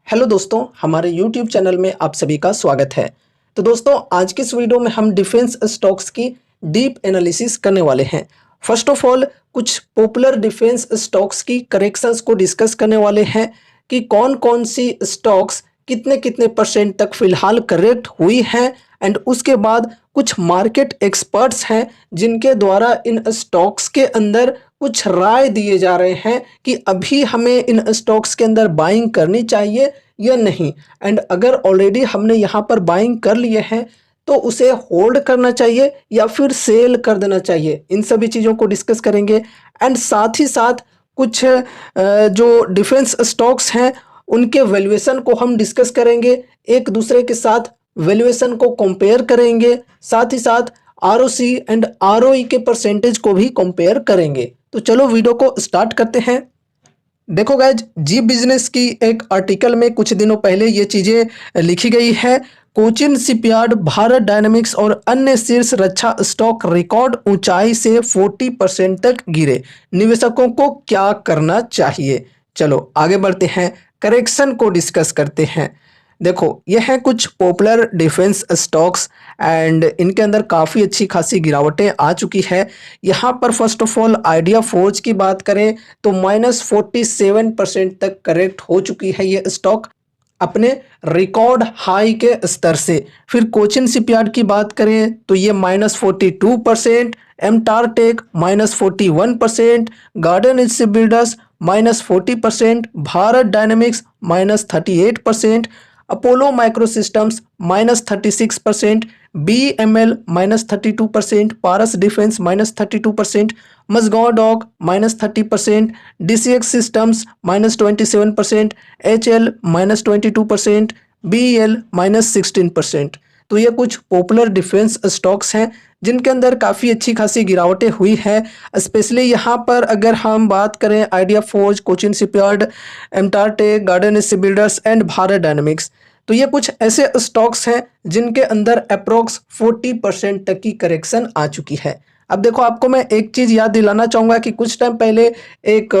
Hello दोस्तों, हमारे YouTube channel में आप सभी का स्वागत है। तो दोस्तों, आज के इस वीडियो में हम डिफेंस स्टॉक्स की डीप एनालिसिस करने वाले हैं। फर्स्ट ऑफ ऑल कुछ पॉपुलर डिफेंस स्टॉक्स की करेक्शंस को डिस्कस करने वाले हैं कि कौन कौन सी स्टॉक्स कितने कितने परसेंट तक फिलहाल करेक्ट हुई हैं। एंड उसके बाद कुछ मार्केट एक्सपर्ट्स हैं जिनके द्वारा इन स्टॉक्स के अंदर कुछ राय दिए जा रहे हैं कि अभी हमें इन स्टॉक्स के अंदर बाइंग करनी चाहिए या नहीं। एंड अगर ऑलरेडी हमने यहाँ पर बाइंग कर लिए हैं तो उसे होल्ड करना चाहिए या फिर सेल कर देना चाहिए। इन सभी चीज़ों को डिस्कस करेंगे। एंड साथ ही साथ कुछ जो डिफेंस स्टॉक्स हैं उनके वैल्यूएशन को हम डिस्कस करेंगे, एक दूसरे के साथ वैल्यूएशन को कंपेयर करेंगे, साथ ही साथ आरओसी एंड आरओई के परसेंटेज को भी कंपेयर करेंगे। तो चलो वीडियो को स्टार्ट करते हैं। देखो गाइज, जी बिजनेस की एक आर्टिकल में कुछ दिनों पहले ये चीज़ें लिखी गई है। कोचिन शिपयार्ड, भारत डायनामिक्स और अन्य शीर्ष रक्षा स्टॉक रिकॉर्ड ऊंचाई से 40% तक गिरे, निवेशकों को क्या करना चाहिए। चलो आगे बढ़ते हैं, करेक्शन को डिस्कस करते हैं। देखो, ये हैं कुछ पॉपुलर डिफेंस स्टॉक्स एंड इनके अंदर काफ़ी अच्छी खासी गिरावटें आ चुकी है। यहाँ पर first of all idea forge की बात करें तो -47% तक करेक्ट हो चुकी है ये स्टॉक अपने रिकॉर्ड हाई के स्तर से। फिर कोचिन शिपयार्ड की बात करें तो ये -42%, MTAR tech -41%, garden ship builders -40%, Bharat dynamics -38%, Apollo micro systems -36%, BML -32%, Paras defence -32%, Mazagon dock -30%, DCX systems -27%, HL -22%, BEL -16%। तो ये कुछ पॉपुलर डिफेंस स्टॉक्स हैं जिनके अंदर काफ़ी अच्छी खासी गिरावटें हुई हैं। स्पेशली यहाँ पर अगर हम बात करें idea forge, Cochin shipyard, MTAR tech, garden ship builders and Bharat dynamics, तो ये कुछ ऐसे स्टॉक्स हैं जिनके अंदर अप्रोक्स 40% तक की करेक्शन आ चुकी है। अब देखो, आपको मैं एक चीज़ याद दिलाना चाहूँगा कि कुछ टाइम पहले एक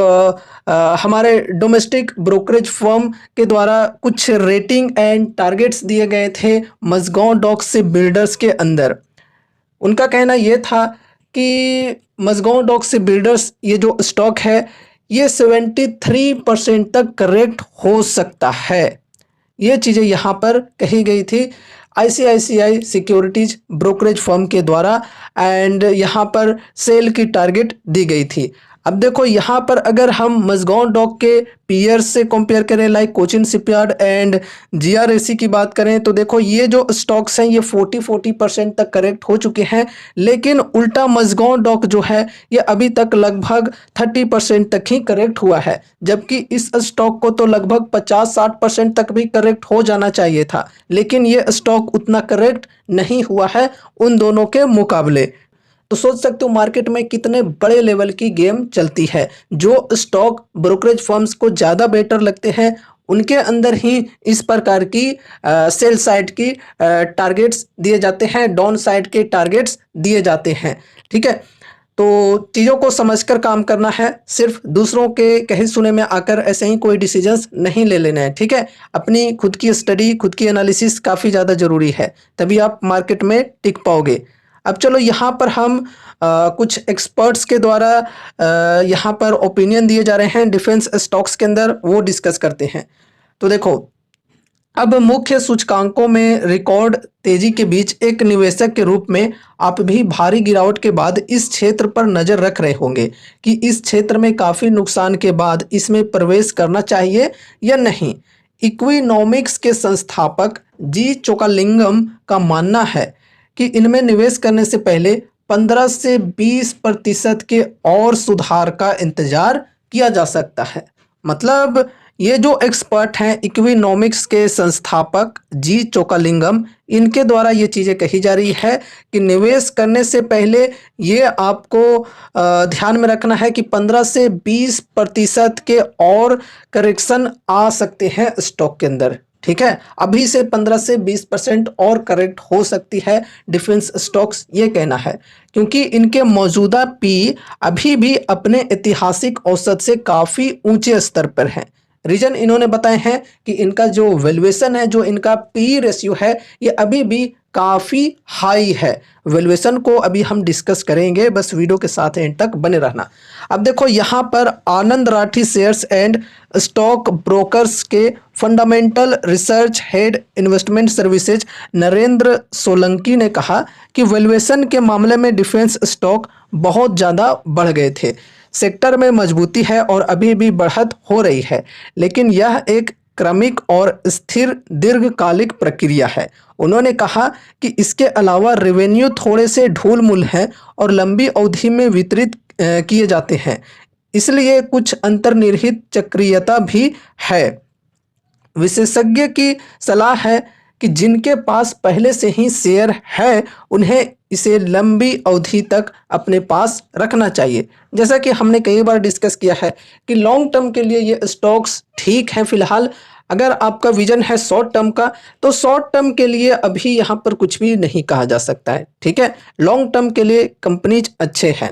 हमारे डोमेस्टिक ब्रोकरेज फर्म के द्वारा कुछ रेटिंग एंड टारगेट्स दिए गए थे मजगांव डॉक से बिल्डर्स के अंदर। उनका कहना ये था कि मजगांव डॉक से बिल्डर्स ये जो स्टॉक है ये 73% तक करेक्ट हो सकता है। ये चीज़ें यहाँ पर कही गई थी ICICI सिक्योरिटीज ब्रोकरेज फर्म के द्वारा एंड यहाँ पर सेल की टारगेट दी गई थी। अब देखो, यहाँ पर अगर हम मजगांव डॉक के पीयर्स से कंपेयर करें like Cochin shipyard and GRAC की बात करें तो देखो, ये जो स्टॉक्स हैं ये 40% तक करेक्ट हो चुके हैं। लेकिन उल्टा मजगांव डॉक जो है ये अभी तक लगभग 30% तक ही करेक्ट हुआ है, जबकि इस स्टॉक को तो लगभग 50-60% तक भी करेक्ट हो जाना चाहिए था। लेकिन ये स्टॉक उतना करेक्ट नहीं हुआ है उन दोनों के मुकाबले। तो सोच सकते हो मार्केट में कितने बड़े लेवल की गेम चलती है। जो स्टॉक ब्रोकरेज फर्म्स को ज़्यादा बेटर लगते हैं उनके अंदर ही इस प्रकार की सेल साइड की टारगेट्स दिए जाते हैं, डाउन साइड के टारगेट्स दिए जाते हैं। ठीक है, तो चीज़ों को समझकर काम करना है, सिर्फ दूसरों के कहे सुने में आकर ऐसे ही कोई डिसीजंस नहीं ले लेना है। ठीक है, अपनी खुद की स्टडी, खुद की एनालिसिस काफ़ी ज़्यादा ज़रूरी है, तभी आप मार्केट में टिक पाओगे। अब चलो, यहाँ पर हम कुछ एक्सपर्ट्स के द्वारा यहाँ पर ओपिनियन दिए जा रहे हैं डिफेंस स्टॉक्स के अंदर, वो डिस्कस करते हैं। तो देखो, अब मुख्य सूचकांकों में रिकॉर्ड तेजी के बीच एक निवेशक के रूप में आप भी भारी गिरावट के बाद इस क्षेत्र पर नजर रख रहे होंगे कि इस क्षेत्र में काफ़ी नुकसान के बाद इसमें प्रवेश करना चाहिए या नहीं। इक्विनॉमिक्स के संस्थापक जी चोकालिंगम का मानना है कि इनमें निवेश करने से पहले 15 से 20% के और सुधार का इंतजार किया जा सकता है। मतलब ये जो एक्सपर्ट हैं इक्विनॉमिक्स के संस्थापक जी चोकालिंगम, इनके द्वारा ये चीज़ें कही जा रही है कि निवेश करने से पहले ये आपको ध्यान में रखना है कि 15 से 20% के और करेक्शन आ सकते हैं स्टॉक के अंदर। ठीक है, अभी से 15 से 20% और करेक्ट हो सकती है डिफेंस स्टॉक्स, ये कहना है, क्योंकि इनके मौजूदा पी अभी भी अपने ऐतिहासिक औसत से काफ़ी ऊंचे स्तर पर हैं। रीजन इन्होंने बताए हैं कि इनका जो वैल्यूएशन है, जो इनका पी रेशियो है, ये अभी भी काफ़ी हाई है। वैल्यूएशन को अभी हम डिस्कस करेंगे, बस वीडियो के साथ एंड तक बने रहना। अब देखो यहाँ पर Anand Rathi shares and stock brokers के fundamental research head investment services Narendra Solanki ने कहा कि वैल्यूएशन के मामले में डिफेंस स्टॉक बहुत ज़्यादा बढ़ गए थे। सेक्टर में मजबूती है और अभी भी बढ़त हो रही है, लेकिन यह एक क्रमिक और स्थिर दीर्घकालिक प्रक्रिया है। उन्होंने कहा कि इसके अलावा रेवेन्यू थोड़े से ढूल-मूल हैं और लंबी अवधि में वितरित किए जाते हैं, इसलिए कुछ अंतर्निहित चक्रीयता भी है। विशेषज्ञ की सलाह है कि जिनके पास पहले से ही शेयर है, उन्हें इसे लंबी अवधि तक अपने पास रखना चाहिए। जैसा कि हमने कई बार डिस्कस किया है कि लॉन्ग टर्म के लिए ये स्टॉक्स ठीक हैं फिलहाल। अगर आपका विजन है शॉर्ट टर्म का, तो शॉर्ट टर्म के लिए अभी यहाँ पर कुछ भी नहीं कहा जा सकता है, ठीक है। लॉन्ग टर्म के लिए कंपनीज अच्छे हैं।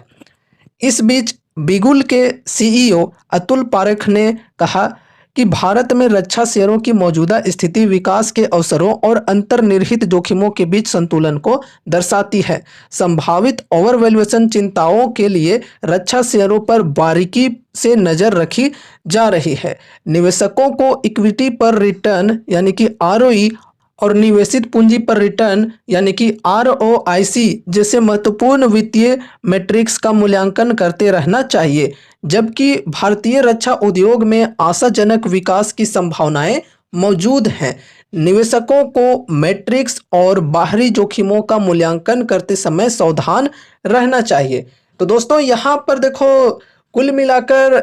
इस बीच बिगुल के सीईओ अतुल पारेख ने कहा कि भारत में रक्षा शेयरों की मौजूदा स्थिति विकास के अवसरों और अंतर्निहित जोखिमों के बीच संतुलन को दर्शाती है। संभावित ओवरवैल्यूएशन चिंताओं के लिए रक्षा शेयरों पर बारीकी से नजर रखी जा रही है। निवेशकों को इक्विटी पर रिटर्न यानी कि आरओई और निवेशित पूंजी पर रिटर्न यानी कि आरओआईसी जैसे महत्वपूर्ण वित्तीय मैट्रिक्स का मूल्यांकन करते रहना चाहिए, जबकि भारतीय रक्षा उद्योग में आशाजनक विकास की संभावनाएं मौजूद हैं। निवेशकों को मैट्रिक्स और बाहरी जोखिमों का मूल्यांकन करते समय सावधान रहना चाहिए। तो दोस्तों यहाँ पर देखो, कुल मिलाकर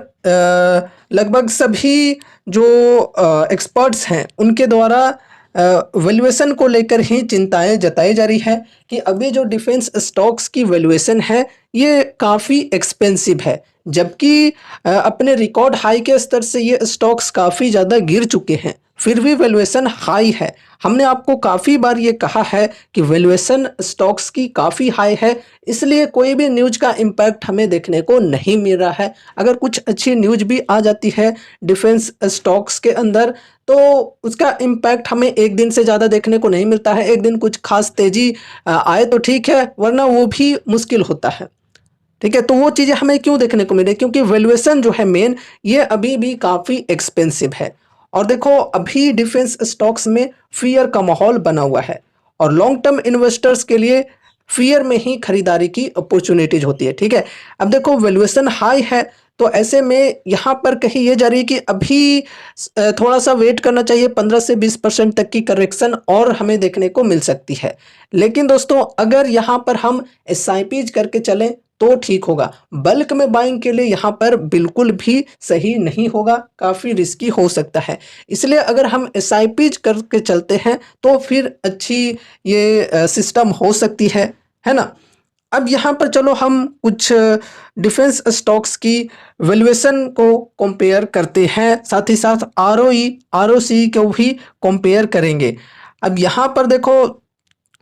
लगभग सभी जो एक्सपर्ट्स हैं उनके द्वारा वैल्यूएशन को लेकर ही चिंताएं जताई जा रही है कि अभी जो डिफेंस स्टॉक्स की वैल्यूएशन है ये काफ़ी एक्सपेंसिव है, जबकि अपने रिकॉर्ड हाई के स्तर से ये स्टॉक्स काफ़ी ज़्यादा गिर चुके हैं, फिर भी वैल्यूएशन हाई है। हमने आपको काफ़ी बार ये कहा है कि वैल्यूएशन स्टॉक्स की काफ़ी हाई है, इसलिए कोई भी न्यूज़ का इम्पैक्ट हमें देखने को नहीं मिल रहा है। अगर कुछ अच्छी न्यूज़ भी आ जाती है डिफेंस स्टॉक्स के अंदर, तो उसका इम्पैक्ट हमें एक दिन से ज़्यादा देखने को नहीं मिलता है। एक दिन कुछ खास तेज़ी आए तो ठीक है, वरना वो भी मुश्किल होता है, ठीक है। तो वो चीज़ें हमें क्यों देखने को मिले, क्योंकि वैल्यूएशन जो है मेन, ये अभी भी काफ़ी एक्सपेंसिव है। और देखो अभी डिफेंस स्टॉक्स में फियर का माहौल बना हुआ है और लॉन्ग टर्म इन्वेस्टर्स के लिए फियर में ही खरीदारी की अपॉर्चुनिटीज होती है, ठीक है। अब देखो वैल्यूएशन हाई है, तो ऐसे में यहाँ पर कही ये जा रही है कि अभी थोड़ा सा वेट करना चाहिए, 15 से 20% तक की करेक्शन और हमें देखने को मिल सकती है। लेकिन दोस्तों अगर यहाँ पर हम एसआईपीज करके चलें तो ठीक होगा। बल्क में बाइंग के लिए यहाँ पर बिल्कुल भी सही नहीं होगा, काफ़ी रिस्की हो सकता है। इसलिए अगर हम एसआईपीज करके चलते हैं तो फिर अच्छी ये सिस्टम हो सकती है ना। अब यहाँ पर चलो हम कुछ डिफेंस स्टॉक्स की वैल्यूएशन को कंपेयर करते हैं, साथ ही साथ आरओई आरओसी को भी कंपेयर करेंगे। अब यहाँ पर देखो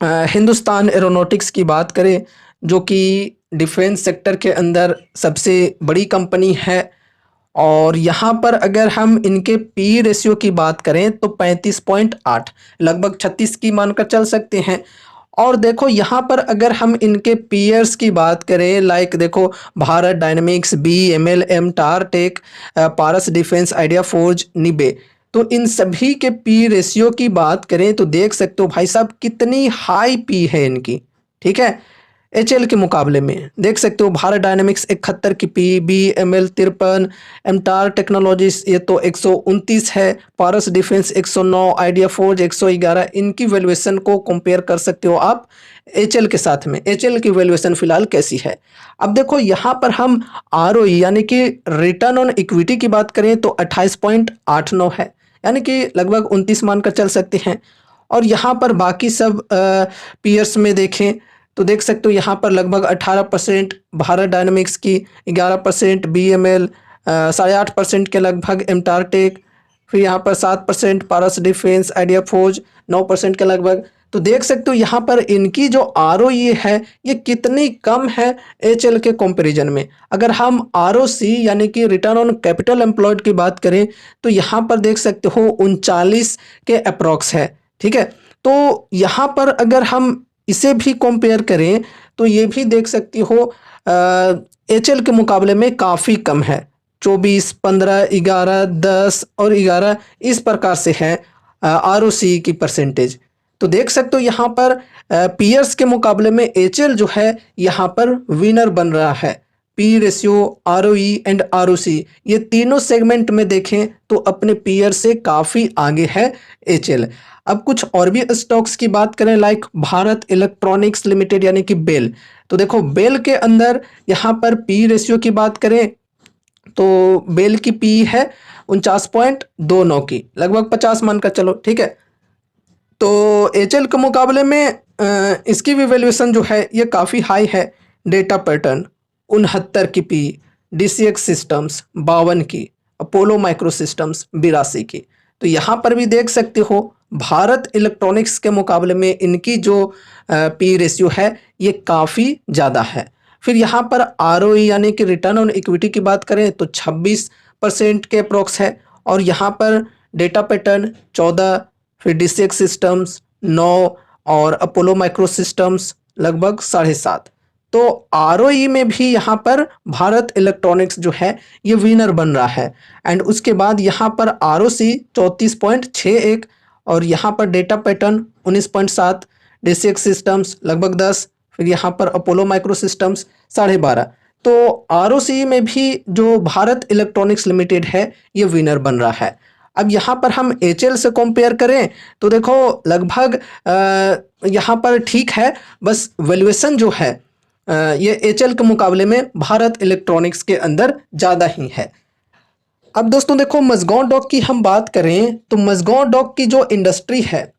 हिंदुस्तान एरोनॉटिक्स की बात करें, जो कि डिफेंस सेक्टर के अंदर सबसे बड़ी कंपनी है, और यहाँ पर अगर हम इनके पी रेशियो की बात करें तो 35.8, लगभग 36 की मानकर चल सकते हैं। और देखो यहाँ पर अगर हम इनके पीयर्स की बात करें, लाइक देखो भारत डायनेमिक्स, BEML, एमटार टेक, पारस डिफेंस, आइडिया फोर्ज, निबे, तो इन सभी के पी रेशियो की बात करें तो देख सकते हो भाई साहब कितनी हाई पी है इनकी, ठीक है। HL के मुकाबले में देख सकते हो भारत डायनेमिक्स 71 की पी, BEML 53, एमटार टेक्नोलॉजीज ये तो 129 है, पारस डिफेंस 109, आइडिया फोर्ज 111। इनकी वैल्यूएशन को कंपेयर कर सकते हो आप HL के साथ में। HL की वैल्यूएशन फिलहाल कैसी है। अब देखो यहाँ पर हम ROE यानी कि रिटर्न ऑन इक्विटी की बात करें तो 28.89 है, यानी कि लगभग 29 मानकर चल सकते हैं। और यहाँ पर बाकी सब पीयर्स में देखें तो देख सकते हो यहाँ पर लगभग 18% भारत डायनेमिक्स की, 11% BEML, 8.5% के लगभग एमटार टेक, फिर यहाँ पर 7% पारस डिफेंस, आइडिया फोर्ज 9% के लगभग। तो तो देख सकते हो यहाँ पर इनकी जो ROE है ये कितनी कम है HL के कंपैरिजन में। अगर हम ROC यानी कि रिटर्न ऑन कैपिटल एम्प्लॉयड की बात करें तो यहाँ पर देख सकते हो 39 के अप्रॉक्स है। ठीक है, तो यहाँ पर अगर हम इसे भी कंपेयर करें तो ये भी देख सकती हो HL के मुकाबले में काफ़ी कम है। 24, 15, 11, 10 और 11 इस प्रकार से है ROC की परसेंटेज। तो देख सकते हो यहाँ पर पीयर्स के मुकाबले में HL जो है यहाँ पर विनर बन रहा है। P ratio, ROE and ROC ये तीनों सेगमेंट में देखें तो अपने पीयर से काफ़ी आगे है HL। अब कुछ और भी स्टॉक्स की बात करें लाइक भारत इलेक्ट्रॉनिक्स लिमिटेड यानी कि बेल। तो देखो बेल के अंदर यहाँ पर पी रेशियो की बात करें तो बेल की पी है 49.29 की, लगभग 50 मान का चलो। ठीक है, तो HL के मुकाबले में इसकी भी वैल्यूएशन जो है ये काफ़ी हाई है। डेटा पैटर्न 69 की पी, DCX सिस्टम्स 52 की, अपोलो माइक्रो सिस्टम्स 82 की। तो यहाँ पर भी देख सकते हो भारत इलेक्ट्रॉनिक्स के मुकाबले में इनकी जो पी रेशियो है ये काफ़ी ज़्यादा है। फिर यहाँ पर ROE यानी कि रिटर्न ऑन इक्विटी की बात करें तो 26% के अप्रोक्स है, और यहाँ पर डेटा पैटर्न 14, फिर DCX सिस्टम्स 9 और अपोलो माइक्रो सिस्टम्स लगभग 7.5। तो ROE में भी यहाँ पर भारत इलेक्ट्रॉनिक्स जो है ये विनर बन रहा है। एंड उसके बाद यहाँ पर ROC 34.61 और यहाँ पर डेटा पैटर्न 19.7, DCX सिस्टम्स लगभग 10, फिर यहाँ पर अपोलो माइक्रो सिस्टम्स 12.5। तो ROC में भी जो भारत इलेक्ट्रॉनिक्स लिमिटेड है ये विनर बन रहा है। अब यहाँ पर हम HL से कंपेयर करें तो देखो लगभग यहाँ पर ठीक है, बस वैल्यूएशन जो है ये HL के मुकाबले में भारत इलेक्ट्रॉनिक्स के अंदर ज़्यादा ही है। अब दोस्तों देखो मज़गांव डॉक की हम बात करें तो मज़गांव डॉक की जो इंडस्ट्री है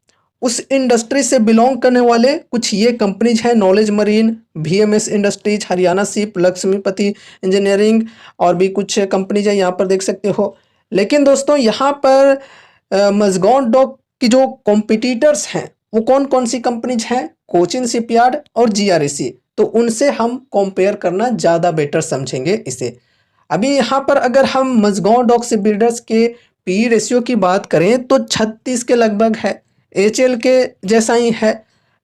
उस इंडस्ट्री से बिलोंग करने वाले कुछ ये कंपनीज हैं, knowledge marine, VMS industries, Haryana ship, Laxmipati engineering और भी कुछ कंपनीज हैं यहाँ पर देख सकते हो। लेकिन दोस्तों यहाँ पर मज़गांव डॉक की जो कॉम्पिटिटर्स हैं वो कौन कौन सी कंपनीज हैं? कोचिन शिपयार्ड और GRAC। तो उनसे हम कंपेयर करना ज़्यादा बेटर समझेंगे इसे। अभी यहाँ पर अगर हम मज़गांव डॉक से बिल्डर्स के पी रेशियो की बात करें तो 36 के लगभग है, HL के जैसा ही है।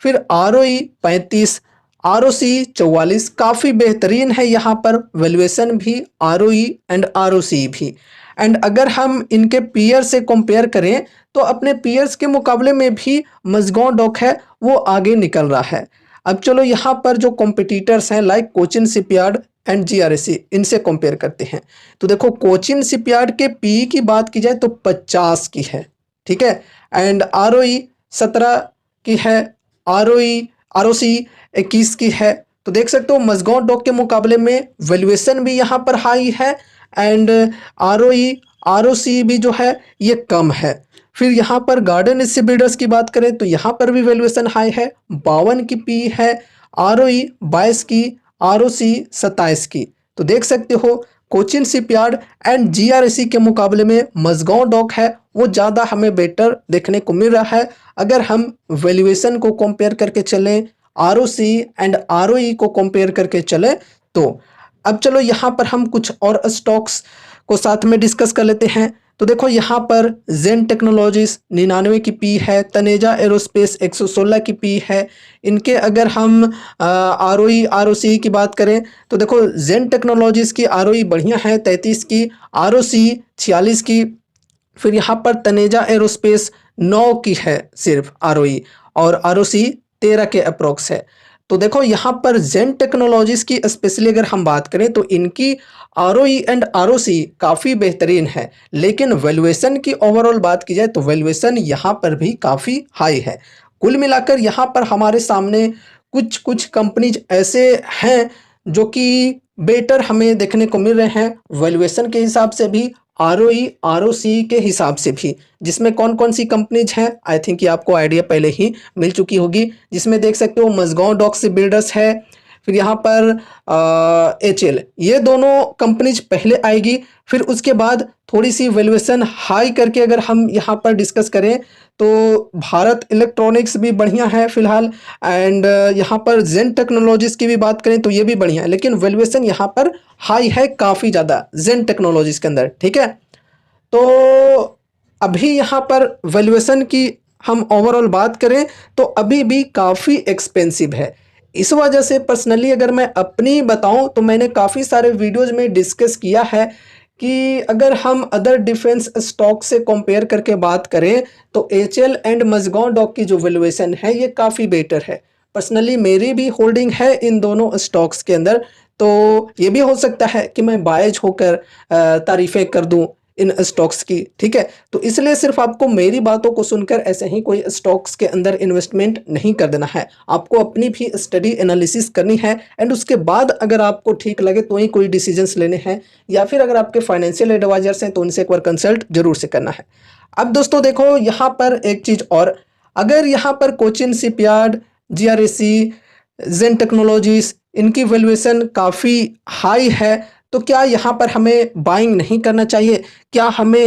फिर ROE 35, ROC 44, काफ़ी बेहतरीन है यहाँ पर वैल्यूएशन भी, ROE एंड ROC भी। एंड अगर हम इनके पीयर से कंपेयर करें तो अपने पीयर्स के मुकाबले में भी मज़गांव डॉक है वो आगे निकल रहा है। अब चलो यहाँ पर जो कॉम्पिटिटर्स हैं like Cochin shipyard and GRAC इनसे कंपेयर करते हैं। तो देखो कोचिन शिपयार्ड के पी की बात की जाए तो 50 की है। ठीक है, एंड ROE 17 की है, ROC 21 की है। तो देख सकते हो मज़गांव डॉक के मुकाबले में वैल्यूएशन भी यहाँ पर हाई है एंड ROE ROC भी जो है ये कम है। फिर यहाँ पर गार्डन इससे बिल्डर्स की बात करें तो यहाँ पर भी वैल्यूएशन हाई है, 52 की पी है, ROE 22 की, ROC 27 की। तो देख सकते हो कोचिन शिपयार्ड एंड GRAC के मुकाबले में मज़गांव डॉक है वो ज़्यादा हमें बेटर देखने को मिल रहा है अगर हम वैल्यूएशन को कंपेयर करके चलें, ROC एंड ROE को कंपेयर करके चलें तो। अब चलो यहाँ पर हम कुछ और स्टॉक्स को साथ में डिस्कस कर लेते हैं। तो देखो यहाँ पर जेन टेक्नोलॉजीज 99 की पी है, तनेजा एरोस्पेस 116 की पी है। इनके अगर हम ROE ROC की बात करें तो देखो जेन टेक्नोलॉजीज की ROE बढ़िया है 33 की, ROC 46 की। फिर यहाँ पर तनेजा एरोस्पेस 9 की है सिर्फ ROE और ROC 13 के अप्रोक्स है। तो देखो यहाँ पर जेन टेक्नोलॉजीज की स्पेशली अगर हम बात करें तो इनकी ROE एंड ROC काफ़ी बेहतरीन है, लेकिन वैल्यूएशन की ओवरऑल बात की जाए तो वैल्यूएशन यहाँ पर भी काफ़ी हाई है। कुल मिलाकर यहाँ पर हमारे सामने कुछ कुछ कंपनीज ऐसे हैं जो कि बेटर हमें देखने को मिल रहे हैं वैल्यूएशन के हिसाब से भी, ROE ROC के हिसाब से भी। जिसमें कौन कौन सी कंपनीज हैं आई थिंक ये आपको आइडिया पहले ही मिल चुकी होगी। जिसमें देख सकते हो मज़गांव डॉक से बिल्डर्स है, फिर यहाँ पर HL, ये दोनों कंपनीज पहले आएगी। फिर उसके बाद थोड़ी सी वैल्यूएशन हाई करके अगर हम यहाँ पर डिस्कस करें तो भारत इलेक्ट्रॉनिक्स भी बढ़िया है फिलहाल, एंड यहाँ पर जेन टेक्नोलॉजीज की भी बात करें तो ये भी बढ़िया है, लेकिन वैल्यूएशन यहाँ पर हाई है काफ़ी ज़्यादा जेन टेक्नोलॉजीज के अंदर। ठीक है, तो अभी यहाँ पर वैल्यूएशन की हम ओवरऑल बात करें तो अभी भी काफ़ी एक्सपेंसिव है। इस वजह से पर्सनली अगर मैं अपनी बताऊं तो मैंने काफ़ी सारे वीडियोज में डिस्कस किया है कि अगर हम अदर डिफेंस स्टॉक से कंपेयर करके बात करें तो HL एंड मजगांव डॉक की जो वैल्यूएशन है ये काफ़ी बेटर है। पर्सनली मेरी भी होल्डिंग है इन दोनों स्टॉक्स के अंदर, तो ये भी हो सकता है कि मैं बायज होकर तारीफ़ें कर दूं इन स्टॉक्स की। ठीक है, तो इसलिए सिर्फ आपको मेरी बातों को सुनकर ऐसे ही कोई स्टॉक्स के अंदर इन्वेस्टमेंट नहीं कर देना है, आपको अपनी भी स्टडी एनालिसिस करनी है एंड उसके बाद अगर आपको ठीक लगे तो ही कोई डिसीजंस लेने हैं, या फिर अगर आपके फाइनेंशियल एडवाइजर्स हैं तो उनसे एक बार कंसल्ट जरूर से करना है। अब दोस्तों देखो यहाँ पर एक चीज़ और, अगर यहाँ पर कोचिन शिपयार्ड, GRAC, जेन टेक्नोलॉजीज इनकी वैल्यूएशन काफ़ी हाई है, तो क्या यहाँ पर हमें बाइंग नहीं करना चाहिए? क्या हमें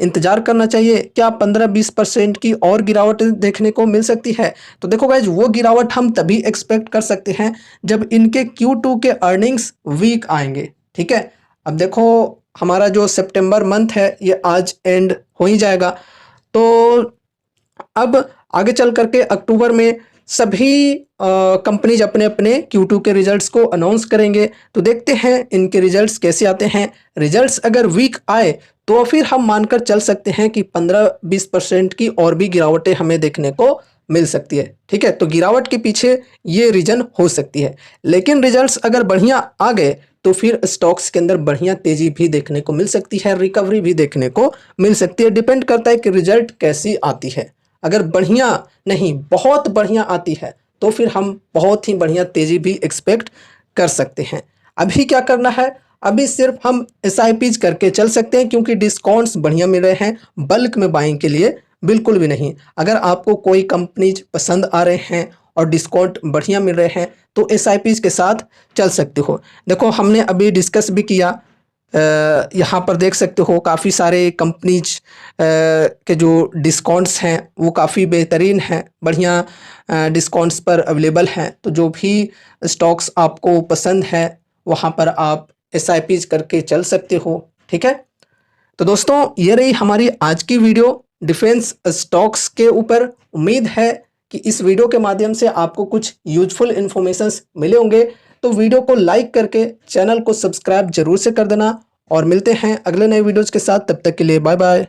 इंतज़ार करना चाहिए? क्या 15-20% की और गिरावट देखने को मिल सकती है? तो देखो गाइज, वो गिरावट हम तभी एक्सपेक्ट कर सकते हैं जब इनके Q2 के अर्निंग्स वीक आएंगे। ठीक है, अब देखो हमारा जो सितंबर मंथ है ये आज एंड हो ही जाएगा, तो अब आगे चल करके अक्टूबर में सभी कंपनीज अपने अपने Q2 के रिजल्ट्स को अनाउंस करेंगे, तो देखते हैं इनके रिजल्ट्स कैसे आते हैं। रिजल्ट्स अगर वीक आए तो फिर हम मानकर चल सकते हैं कि 15-20% की और भी गिरावटें हमें देखने को मिल सकती है। ठीक है, तो गिरावट के पीछे ये रीजन हो सकती है, लेकिन रिजल्ट्स अगर बढ़िया आ गए तो फिर स्टॉक्स के अंदर बढ़िया तेजी भी देखने को मिल सकती है, रिकवरी भी देखने को मिल सकती है। डिपेंड करता है कि रिजल्ट कैसी आती है। अगर बढ़िया नहीं बहुत बढ़िया आती है तो फिर हम बहुत ही बढ़िया तेजी भी एक्सपेक्ट कर सकते हैं। अभी क्या करना है, अभी सिर्फ हम SIPs करके चल सकते हैं क्योंकि डिस्काउंट्स बढ़िया मिल रहे हैं, बल्क में बाइंग के लिए बिल्कुल भी नहीं। अगर आपको कोई कंपनीज पसंद आ रहे हैं और डिस्काउंट बढ़िया मिल रहे हैं तो SIPs के साथ चल सकते हो। देखो हमने अभी डिस्कस भी किया, यहाँ पर देख सकते हो काफ़ी सारे कंपनीज के जो डिस्काउंट्स हैं वो काफ़ी बेहतरीन हैं, बढ़िया डिस्काउंट्स पर अवेलेबल हैं। तो जो भी स्टॉक्स आपको पसंद है वहाँ पर आप SIPs करके चल सकते हो। ठीक है, तो दोस्तों ये रही हमारी आज की वीडियो डिफेंस स्टॉक्स के ऊपर। उम्मीद है कि इस वीडियो के माध्यम से आपको कुछ यूजफुल इन्फॉर्मेशंस मिले होंगे, तो वीडियो को लाइक करके चैनल को सब्सक्राइब जरूर से कर देना और मिलते हैं अगले नए वीडियोज़ के साथ। तब तक के लिए बाय बाय।